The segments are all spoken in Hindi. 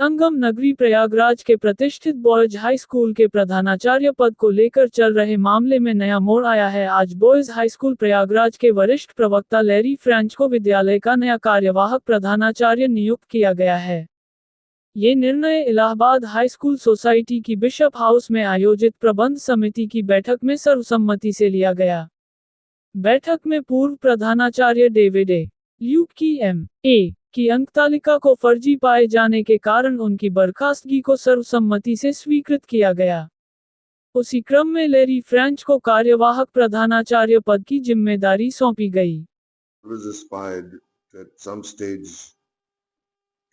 संगम नगरी प्रयागराज के प्रतिष्ठित बॉयज हाई स्कूल के प्रधानाचार्य पद को लेकर चल रहे मामले में नया मोड़ आया है। आज बॉयज हाई स्कूल प्रयागराज के वरिष्ठ प्रवक्ता लैरी फ्रेंच को विद्यालय का नया कार्यवाहक प्रधानाचार्य नियुक्त किया गया है। ये निर्णय इलाहाबाद हाई स्कूल सोसाइटी की बिशप हाउस में आयोजित प्रबंध समिति की बैठक में सर्वसम्मति से लिया गया। बैठक में पूर्व प्रधानाचार्य डेविड ए. ल्यूक की M.A. की अंकतालिका को फर्जी पाए जाने के कारण उनकी बर्खास्तगी को सर्वसम्मति से स्वीकृत किया गया। उसी क्रम में लैरी फ्रेंच को कार्यवाहक प्रधानाचार्य पद की जिम्मेदारी सौंपी गई।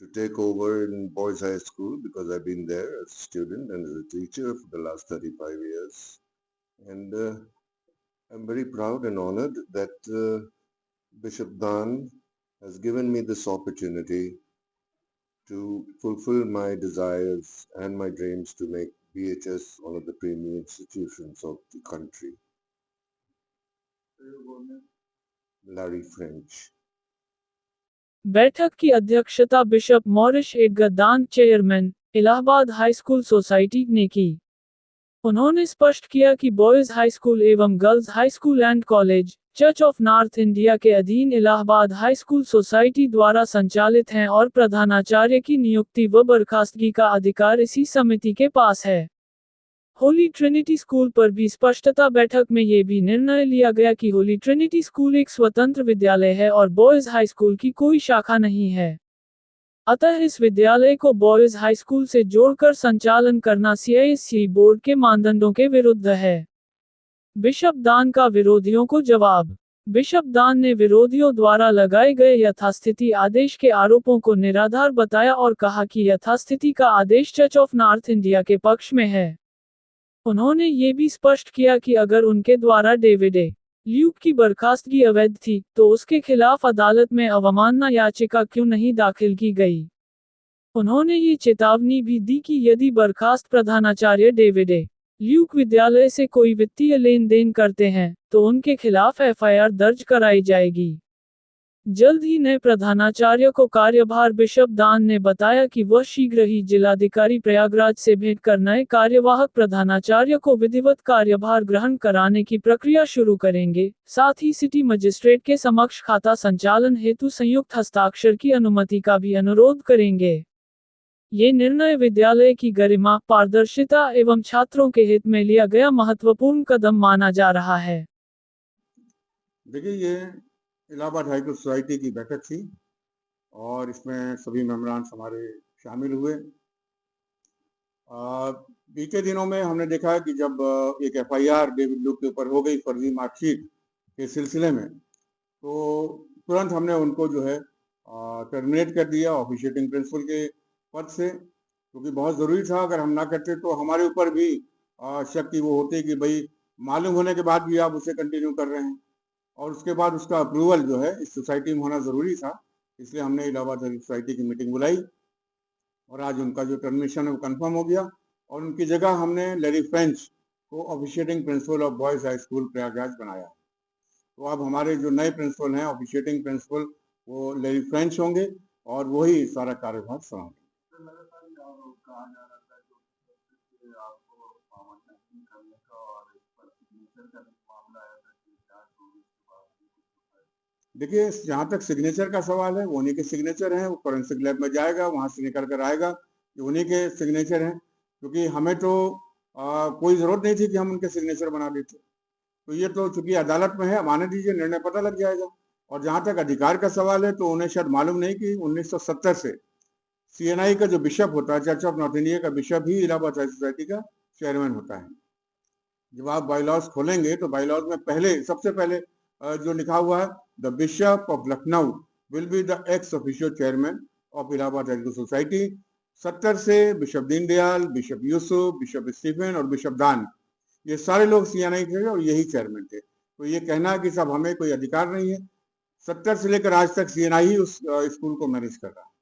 To take over in Boys High School because I've been there as a student and as a teacher for the last 35 years. And I'm very proud and honored that Bishop Dan has given me this opportunity to fulfill my desires and my dreams to make BHS one of the premier institutions of the country. Larry French. बैठक की अध्यक्षता बिशप मॉरिस एडगदान chairman Allahabad high school society ने की। उन्होंने स्पष्ट किया कि बॉयज हाई स्कूल एवं girls high school and college church of north India के अधीन इलाहाबाद हाई स्कूल सोसाइटी द्वारा संचालित हैं और प्रधानाचार्य की नियुक्ति व बर्खास्तगी का अधिकार इसी समिति के पास है। होली ट्रिनिटी स्कूल पर भी स्पष्टता। बैठक में ये भी निर्णय लिया गया कि होली ट्रिनिटी स्कूल एक स्वतंत्र विद्यालय है और बॉयज हाई स्कूल की कोई शाखा नहीं है। अतः इस विद्यालय को बॉयज हाई स्कूल से जोड़कर संचालन करना CISE बोर्ड के मानदंडों के विरुद्ध है। बिशप दान का विरोधियों को जवाब। बिशप दान ने विरोधियों द्वारा लगाए गए यथास्थिति आदेश के आरोपों को निराधार बताया और कहा कि यथास्थिति का आदेश चर्च ऑफ नॉर्थ इंडिया के पक्ष में है। उन्होंने ये भी स्पष्ट किया कि अगर उनके द्वारा डेविड ए. ल्यूक की बर्खास्तगी अवैध थी, तो उसके खिलाफ अदालत में अवमानना याचिका क्यों नहीं दाखिल की गई। उन्होंने ये चेतावनी भी दी कि यदि बर्खास्त प्रधानाचार्य डेविड ए. ल्यूक विद्यालय से कोई वित्तीय लेन देन करते हैं, तो उनके खिलाफ FIR दर्ज कराई जाएगी। जल्द ही नए प्रधानाचार्य को कार्यभार। बिशप दान ने बताया कि वह शीघ्र ही जिलाधिकारी प्रयागराज से भेंट कर नए कार्यवाहक प्रधानाचार्य को विधिवत कार्यभार ग्रहण कराने की प्रक्रिया शुरू करेंगे। साथ ही सिटी मजिस्ट्रेट के समक्ष खाता संचालन हेतु संयुक्त हस्ताक्षर की अनुमति का भी अनुरोध करेंगे। ये निर्णय विद्यालय की गरिमा, पारदर्शिता एवं छात्रों के हित में लिया गया महत्वपूर्ण कदम माना जा रहा है। देखिए, ये इलाहाबाद हाई स्कूल सोसाइटी की बैठक थी और इसमें सभी मेंबरान हमारे शामिल हुए। बीते दिनों में हमने देखा कि जब एक FIR डेविड ल्यूक के ऊपर हो गई फर्जी मार्कशीट के सिलसिले में, तो तुरंत हमने उनको जो है टर्मिनेट कर दिया ऑफिशिएटिंग प्रिंसिपल के पद से, क्योंकि बहुत ज़रूरी था। अगर हम ना करते तो हमारे ऊपर भी शक की वो होती कि भाई मालूम होने के बाद भी आप उसे कंटिन्यू कर रहे हैं, और उसके बाद उसका अप्रूवल जो है इस सोसाइटी में होना ज़रूरी था। इसलिए हमने इलाहाबाद सोसाइटी की मीटिंग बुलाई और आज उनका जो टर्मिनेशन है वो कंफर्म हो गया और उनकी जगह हमने लैरी फ्रेंच को officiating principle of boys high school Prayagraj बनाया। तो अब हमारे जो नए प्रिंसिपल हैं, ऑफिशिएटिंग प्रिंसिपल, वो लैरी फ्रेंच होंगे और वही सारा कार्यभार संभालेंगे। देखिए, जहाँ तक सिग्नेचर का सवाल है, वो उन्हीं के सिग्नेचर हैं। वो फोरेंसिक लैब में जाएगा, वहाँ से निकल कर आएगा कि उन्हीं के सिग्नेचर हैं, क्योंकि हमें तो कोई ज़रूरत नहीं थी कि हम उनके सिग्नेचर बना देते। तो ये तो चूंकि अदालत में है, अब आने दीजिए, निर्णय पता लग जाएगा। और जहाँ तक अधिकार का सवाल है, तो उन्हें शायद मालूम नहीं कि 1970 से CNI का जो बिशप होता है, चर्च ऑफ नॉर्थ इंडिया का बिशप ही इलाहाबाद हाई सोसाइटी का चेयरमैन होता है। जब आप बाईलॉज खोलेंगे तो बाईलॉज में सबसे पहले जो लिखा हुआ है, the bishop of Lucknow will be the ex official chairman of Allahabad high school society. 70 से bishop Deendayal, bishop Yusuf, bishop Stephen और बिशप दान, ये सारे लोग CNI थे और यही चेयरमैन थे। तो ये कहना कि सब हमें कोई अधिकार नहीं है, 70 से लेकर आज तक CNI ही उस स्कूल को मैनेज कर रहा है।